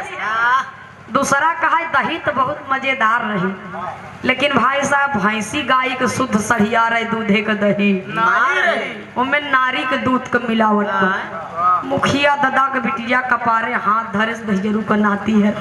दिए। दूसरा कहा दही तो बहुत मजेदार रही, लेकिन भाई साहब भैंसी गाय के शुद्ध सड़िया रहे दूधे के दही उनमें नारी के दूध के मिलावट पर मुखिया दादा के बिटिया कपारे हाथ धरे से दही जरूर नाती है।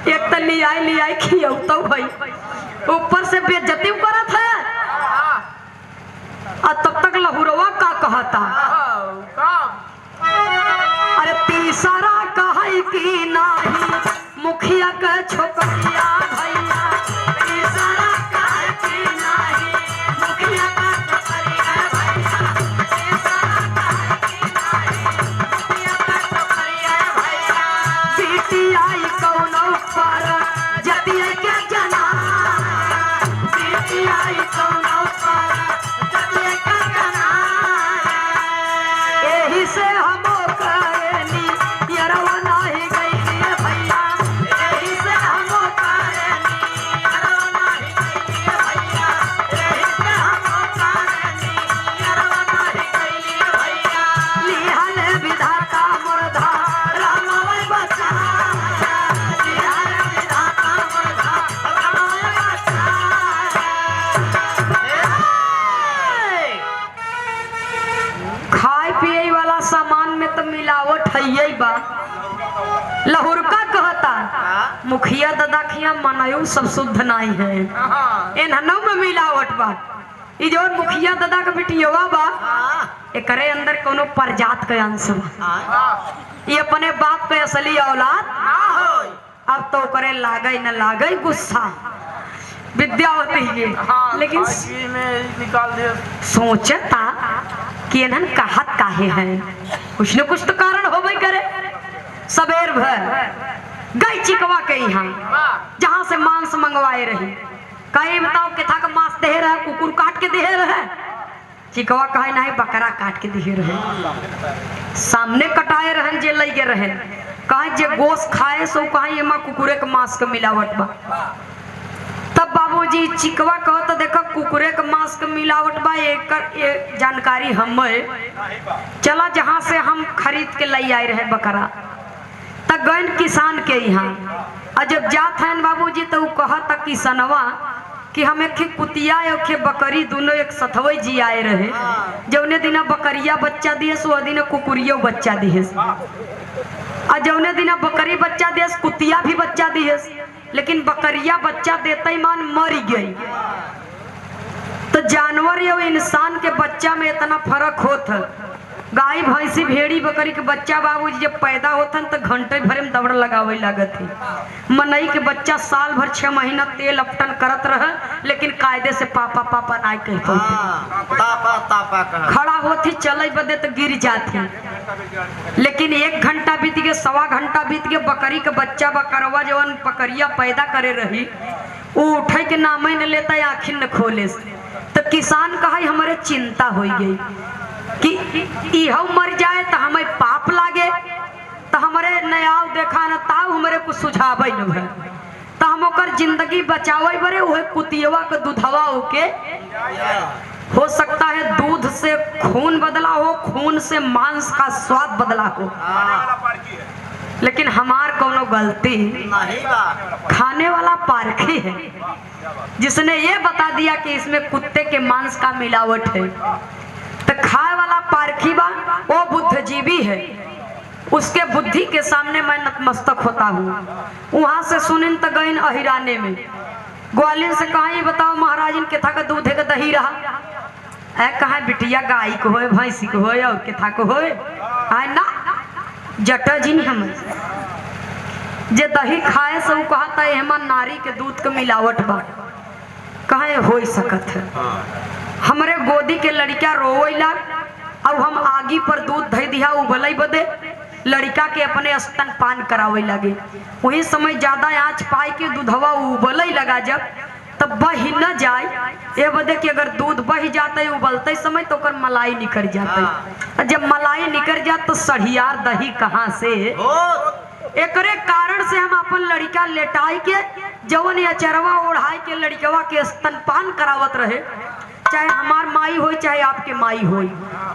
एक तो लियाई खियौतो भाई, ऊपर से बेइज्जती करत है और तब तक लहुरवा का कहता अरे तीसरा कहे कि नाही मुखिया के छोकरिया भैया, तीसरा कहे कि नाही मुखिया के छोकरिया भैया, तीसरा कहे कि नाही मुखिया के छोकरिया भैया। बेटी आई कौनो पर जतिया के जना, बेटी आई कौनो पर जतिया के जना, यही से हम लहुरका कहता मुखिया दादा खिया मनायु सब शुद्ध नहीं है, इन्हनों में मिलावट बा। ई जो मुखिया दादा के बिटियवा बा एकरे अंदर कोनो प्रजात के अंश बा, ये अपने बाप के असली औलाद अब तो करे लागे न लागे गुस्सा विद्या होती है, लेकिन निकाल दिया सोचता कि इन्हन कहत काहे है, कुछ न कुछ तो कारण होबे करे। सबेर भर गई चिकवा के यहाँ जहाँ से मांस मंगवाए रही, कहीं बताओ किथा का मांस दे रहे, कुकुर काट के दे रहे, चिकवा कहे नहीं बकरा काट के दे रहे, सामने कटाए रहन जे लगे रहे, कहे जे गोश्त खाए सो कहे ये माँ कुकुरे के मांस के मिलावट बा। तब बाबूजी चिकवा कहो तो देखो कुकुरे के मांस के मिलावट बा, एक जानकारी हमें चला जहाँ से हम खरीद के लाई आए रहे बकरा, तब गए किसान के यहाँ और जब जात हैं बाबूजी तो कहता किसनवा कि हम एक कुतिया एक बकरी दोनों एक सथवे जी आए रहे, जौने दिना बकरिया बच्चा दिए सो दिन कुकुरियो बच्चा दिए, और जौने दिना बकरी बच्चा दिए कुतिया भी बच्चा दिए, लेकिन बकरिया बच्चा देते ही मान मर गई। तो जानवर या इंसान के बच्चा में इतना फर्क होता, गाय भैंसी भेड़ी बकरी के बच्चा बाबूजी जब पैदा होता तो घंटे भर में दौड़ लगावे लागत है। मनई के बच्चा साल भर 6 महीना तेल अपटन करत रहे, लेकिन कायदे से पापा पापा नहीं कह पाते, खड़ा होती चले बदे तो गिर जाती, लेकिन 1 घंटा बीत गए 1.25 घंटा बीत गए, बकरी के बच्चा बकरवा जवन बकरिया पैदा करे रही वो उठे के नाम ही न लेता, आखिर न खोले, तो किसान कहा हमारे चिंता हो गई कि इहो मर जाए तो हमें पाप लागे, तो हमारे नयाव देखा न ताऊ हमारे कुछ सुझाव न है, तो हम ओकर जिंदगी बचावे बरे वह कुतियवा के दूधवा होके हो सकता है दूध से खून बदला हो, खून से मांस का स्वाद बदला हो, लेकिन हमार कोनो गलती खाने वाला पारखी है जिसने ये बता दिया कि इसमें कुत्ते के मांस का मिलावट है। तो खाए वाला पारखी बा वो बुद्धिजीवी है, उसके बुद्धि के सामने मैं नतमस्तक होता हूँ। वहां से सुनिन तो गईन अहिराने में ग्वालियर से कहा बताओ महाराजन केथा का दूध है का दही रहा है, कहा बिटिया गाय को होए भैंसी को होए और केथा को होए है ना जटा जी नहीं हम जे दही खाए से वो कहता है हेमा नारी के दूध के मिलावट बा, कहे हो सकत है। हमारे गोदी के लड़का रोवेला अब हम आगी पर दूध धई दिया उबलई बदे लड़का के अपने स्तनपान करावे लगे, वही समय ज्यादा आँच पाए के दूधवा उबलई लगा जब तब बह न जाए ये बदे कि अगर दूध बह जाते उबलते समय तो कर मलाई निकल जाते, जब मलाई निकल जात तो सढ़ियार दही कहाँ से, एकरे कारण से हम अपन लड़का लेटाई के जवन या चरवा ओढ़ाई के लड़कवा के स्तनपान करावत रहे, चाहे हमार माई हो चाहे आपके माई हो,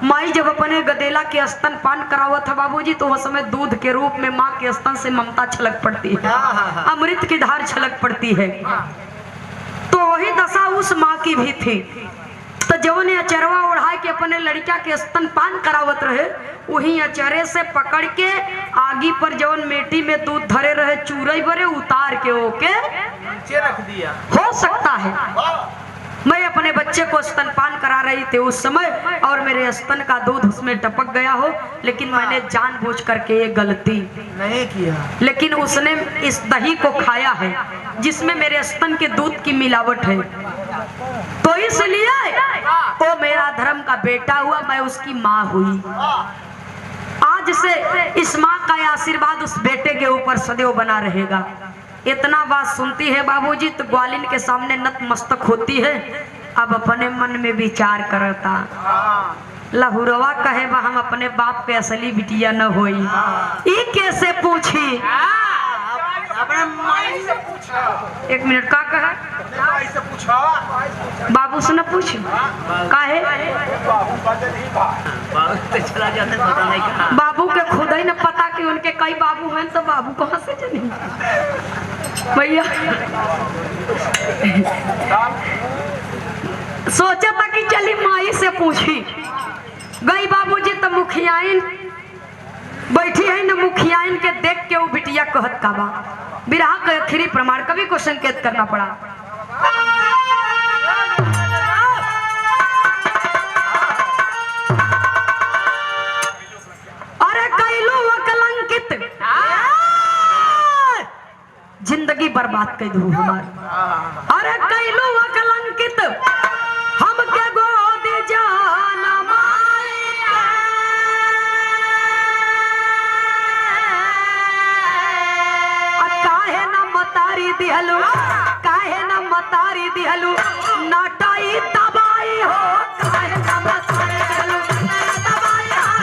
माई जब अपने गदेला के स्तनपान करावत है बाबूजी, तो उस समय दूध के रूप में माँ के स्तन से ममता छलक पड़ती है, अमृत की धार छलक पड़ती है। तो वही दशा उस माँ की भी थी। तो जवन अचरवा ओढ़ा के अपने लड़का के स्तनपान करावत रहे, वही अचरे से पकड़ के आगी पर जवन मेटी में दूध धरे रहे चूरई बरे उतार के ओके नीचे रख दिया। हो सकता है मैं अपने बच्चे को स्तनपान करा रही थी उस समय और मेरे स्तन का दूध उसमें टपक गया हो, लेकिन मैंने जानबूझ करके ये गलती नहीं किया। लेकिन उसने इस दही को खाया है जिसमें मेरे स्तन के दूध की मिलावट है, तो इसलिए वो मेरा धर्म का बेटा हुआ, मैं उसकी माँ हुई। आज से इस माँ का आशीर्वाद उस बेटे के ऊपर सदैव बना रहेगा। इतना बात सुनती है बाबूजी तो ग्वालिन के सामने नतमस्तक होती है। अब अपने मन में विचार करता, लहुरवा कहे बा हम अपने बाप के असली बिटिया न होई, ई कैसे पूछी? अपने माई से पूछा। 1 मिनट का कहा? माई से पूछा। बाबू से न पूछ काहे? चला जाता पता नहीं कहाँ। बाबू के खुद ही न पता कि उनके कई बाबू हैं, तो बाबू कहाँ से जानी भैया। सोचा था कि चली माई से पूछी, गई बाबूजी तो मुखियाइन बैठी है न, मुखियाइन के देख के वो बिटिया कहत का बा बिरहा के आखिरी प्रमाण कवि को संकेत करना पड़ा। अरे कैलू कलंकित जिंदगी बर्बाद कर दू हमार। अरे कैलू कलंकित हम के गोद जाना दिहलू, काहे न मतारी दिहलू, नाटाई दबाई हो, काहे न मतारी दिहलू, दबाई हो,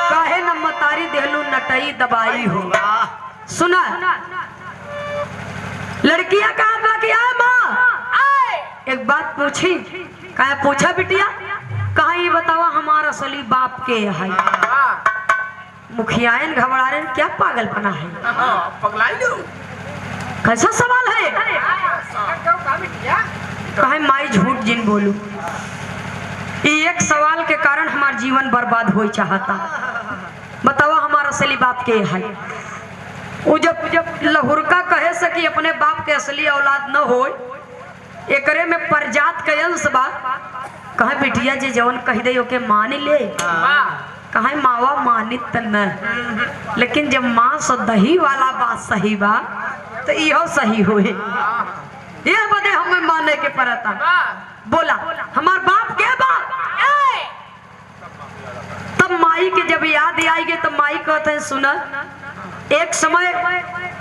काहे न मतारी दबाई हो। सुना लड़कियां कहा कि माँ एक बात पूछी, कहा पूछा बिटिया, कहा ये बतावा हमारा असली बाप के है? मुखियाइन घबरा रहे, क्या पागलपना है, कैसा सवाल है? कहा माई झूठ जिन बोलू, एक सवाल के कारण हमारा जीवन बर्बाद हो चाहता, बतावा हमारा असली बाप के है? वो जब लहुरका कहे सकी अपने बाप के असली औलाद न हो, एकरे में परजात के अंश बा। कहे बिटिया जे जवन कह दे ओके मान ले, कहे मावा मानित न, लेकिन जब माँ से दही वाला बात सही बा तो इहो सही हो, ये बदे हमें माने के पड़ता। बोला हमार बाप के बा, तब माई के जब याद आएगी तो माई कहते हैं सुना, एक समय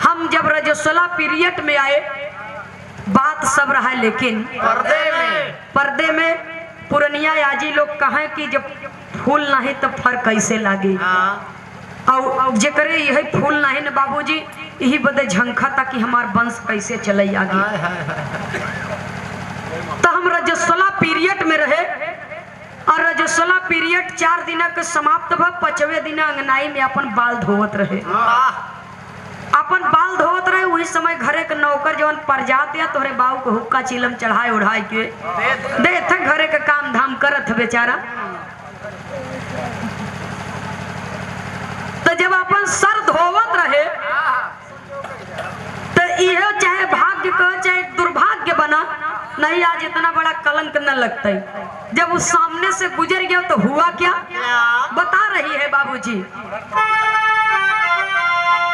हम जब रजस्वला पीरियड में आए बात सब रहा, लेकिन पर्दे में पुरनिया याजी लोग कहे कि जब फूल नहीं तो फर कैसे लागे, और जेकरे यही फूल नहीं न बाबूजी यही बदे झंखा था कि हमार वंश कैसे चले आगे। तो हम रजस्वला पीरियड में रहे और रजस्वला पीरियड 4 दिन के समाप्त भ 5वें दिन अंगनाई में अपन बाल धोवत रहे, अपन बाल धोवत रहे। वही समय घरे के नौकर जवन परजात या तोहरे बाबू को हुक्का चिलम चढ़ाए उड़ाए के दे थे, घरे के काम धाम करत बेचारा। तो जब अपन सर धोवत रहे तो यह चाहे भाग्य का चाहे दुर्भाग्य बना बना, नहीं आज इतना बड़ा कलंक न लगता। जब उस सामने से गुजर गया तो हुआ क्या बता रही है बाबूजी।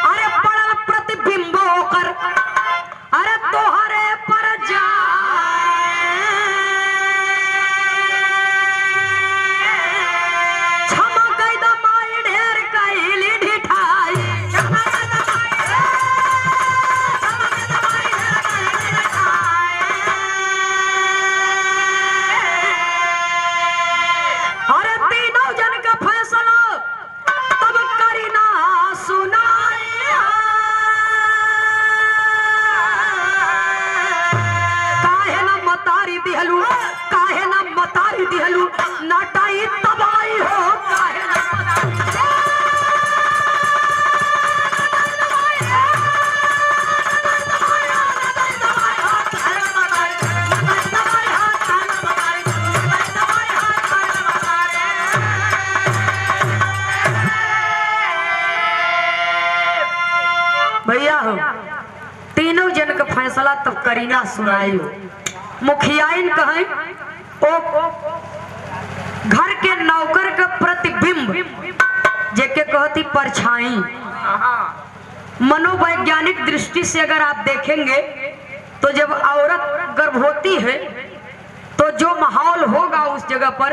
अरे पड़ल प्रतिबिंब होकर अरे तोहरे पर क्षमा कई दमाई ढेर कैली ढिठाई। अरे तीनों जन का फैसला तब करी ना सुनाई। काहे ना मतारी दिहलू, काहे ना मतारी दिहलू, नाटाई तबाई हो काहे ना भैया हो। तीनों जन का फैसला तब करीना सुनाई हो। मुखियाइन कहें ओ घर के नौकर का प्रतिबिंब जेके कहती परछाई। मनोवैज्ञानिक दृष्टि से अगर आप देखेंगे तो जब औरत गर्भवती है तो जो माहौल होगा उस जगह पर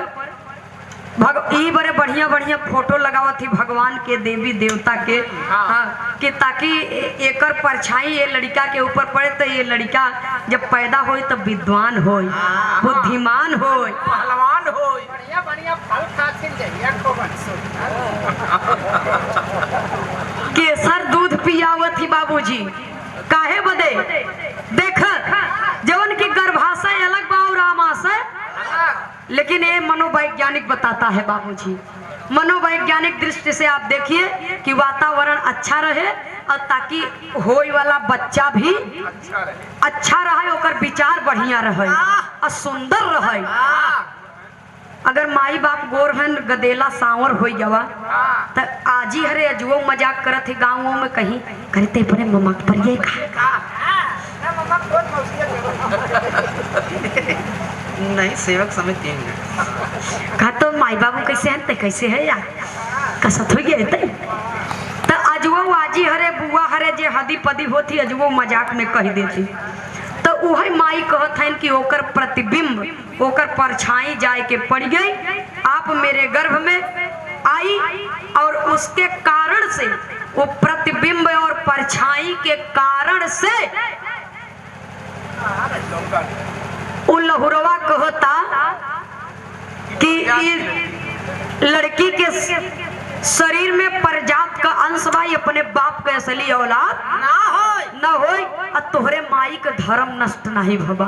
ई बड़े बढ़िया बढ़िया फोटो लगावत थी भगवान के देवी देवता के। हाँ, कि ताकि एकर परछाई ये लड़का के ऊपर पड़े तो ये लड़का जब पैदा होई तब विद्वान होई, बुद्धिमान होई, पहलवान होई, बढ़िया बढ़िया फल खातिर जइया खोबन केसर दूध पियावत थी बाबूजी। काहे बदे देख जवन की गर्भाशय अलग बा और आमाशय, लेकिन ये मनोवैज्ञानिक बताता है बाबूजी। मनोवैज्ञानिक दृष्टि से आप देखिए कि वातावरण अच्छा रहे और ताकि होई वाला बच्चा भी अच्छा रहे, ओकर विचार बढ़िया रहे और सुंदर रहे। अगर माई बाप गोर हन गदेला सांवर हो जावा तो आजी हरे अजुओ मजाक करत है गाँवों में कहीं करते परे मम्मा पर ये नहीं सेवक समिति कहा तो माई बाबू कैसे हैं ते कैसे है यार कसत हो गए थे तो अजुओ आजी हरे बुआ हरे जे हदी पदी होती अजुओ मजाक में कह देती। तो वही माई कहत हैं कि ओकर प्रतिबिंब ओकर परछाई जाए के पड़ गई। आप मेरे गर्भ में आई और उसके कारण से वो प्रतिबिंब और परछाई के कारण से वो लहुरवा कहता कि लड़की के शरीर में परजात का अंश भाई अपने बाप के असली औलाद ना हो और तोहरे माई के धर्म नष्ट नहीं भबा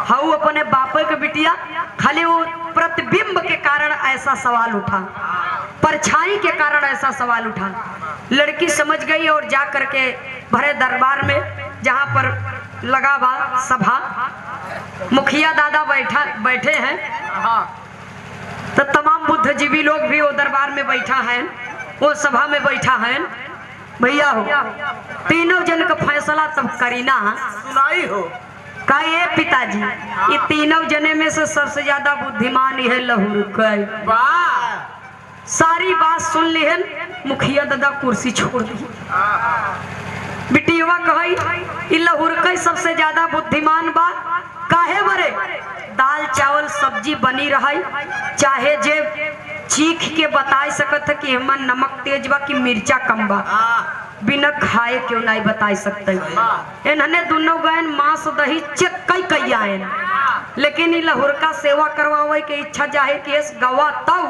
हाउ अपने बापे के बिटिया। खाली वो प्रतिबिंब के कारण ऐसा सवाल उठा, परछाई के कारण ऐसा सवाल उठा। लड़की समझ गई और जा करके भरे दरबार में जहाँ पर लगा बा सभा, मुखिया दादा बैठे हैं तो तमाम बुद्धिजीवी लोग भी वो दरबार में बैठा है, वो सभा में बैठा है। भैया हो तीनों जन का फैसला तब करीना सुनाई हो का ये पिताजी ये तीनों जने में से सबसे ज्यादा बुद्धिमान है लहुर। सारी बात सुन ली है। मुखिया दादा कुर्सी छोड़ दी। बिटिया कही लहुर सबसे ज्यादा बुद्धिमान बा काहे बरे दाल चावल सब्जी बनी रही चाहे जे चीख के बता सकत है कि हमन नमक तेज बा कि मिर्चा कम बा, बिना खाए क्यों नहीं बता सकते। इन्होंने दोनों गए मांस दही चेक कई आए, लेकिन इ लहुर का सेवा करवावे के इच्छा जाहे कि इस गवा तब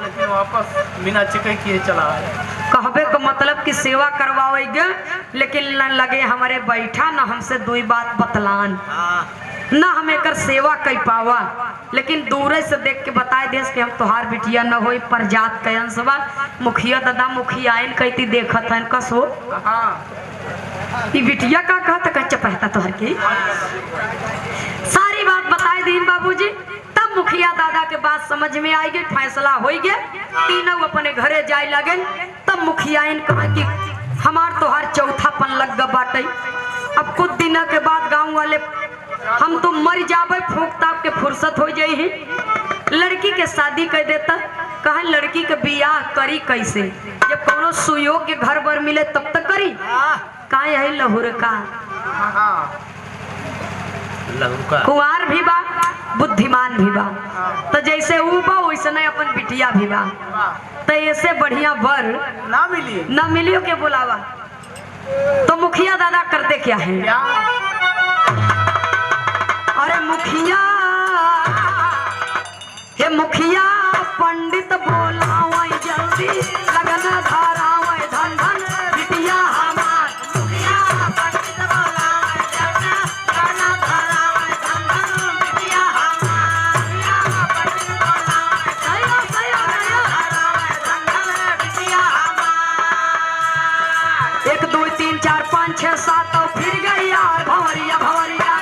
लेकिन वापस बिना चिकै किए चला आए। कहबे का मतलब कि सेवा करवाएगे लेकिन न लगे हमारे बैठा न हमसे दुई बात बतलान न हम एक सेवा कर पावा, लेकिन दूर से देख के बताए देश कि हम तोहार बिटिया न हो परजात के अंशवा। मुखिया दादा मुखियाइन कहती देखत है कस हो बिटिया का कहता कच्चा पहता तोहर की सारी बात बताए दीन बाबूजी। तब मुखिया दादा के बात समझ में आई गई, फैसला हो गया, तीनों अपने घरे जाए लगे। तब मुखियाइन कहा कि हमार तोहार चौथापन लग ग बाटे। अब कुछ दिनों के बाद गांव वाले हम तो मर जाबे फूक ताप के फुर्सत हो जाई। लड़की के शादी कर देता, कहा लड़की के बियाह करी कैसे, जब कोनो सुयोग के घर बर मिले तब तक करी। का है लहुर का कुंवार भी बा बुद्धिमान भी बा, तो जैसे ऊ बा वैसे अपन बिटिया भी बा, तो ऐसे बढ़िया बर ना मिलियो के बुलावा। तो मुखिया दादा करते क्या है, अरे मुखिया हे मुखिया पंडित बोलावा जल्दी लगन धारावा धन धन बिटिया हमार। मुखिया पंडित बोलावा जल्दी लगन धारावा धन धन बिटिया हमार। पंडित बोलावा सयो सयो सयो धारावा धन धन बिटिया हमार। 1 2 3 4 5 6 7 और फिर गई यार भंवरिया भंवरिया।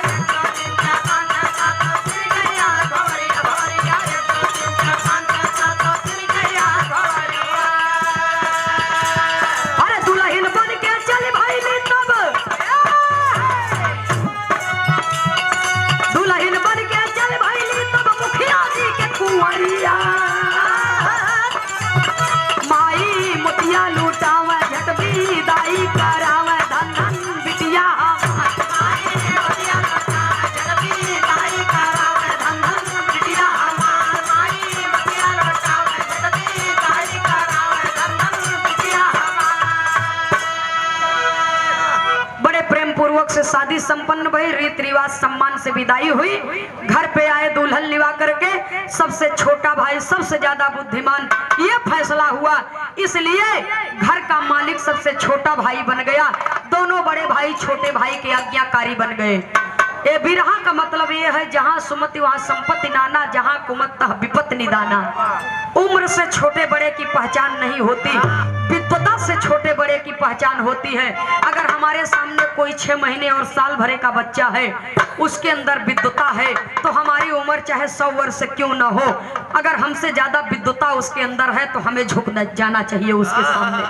से शादी संपन्न भई, रीति रिवाज सम्मान से विदाई हुई। घर पे आए दुल्हन लिवा करके, सबसे छोटा भाई सबसे ज्यादा बुद्धिमान, ये फैसला हुआ, इसलिए घर का मालिक सबसे छोटा भाई बन गया। दोनों बड़े भाई छोटे भाई के आज्ञाकारी बन गए। ये बिरहा का मतलब ये है, जहाँ सुमति वहाँ संपत्ति नाना, जहाँ कुमत तह विपत निदाना। उम्र से छोटे बड़े की पहचान नहीं होती, विद्वता से छोटे बड़े की पहचान होती है। अगर हमारे सामने कोई 6 महीने और साल भरे का बच्चा है, उसके अंदर विद्वता है, तो हमारी उम्र चाहे 100 वर्ष से क्यों न हो, अगर हमसे ज्यादा विद्वता उसके अंदर है तो हमें झुक जाना चाहिए उसके सामने।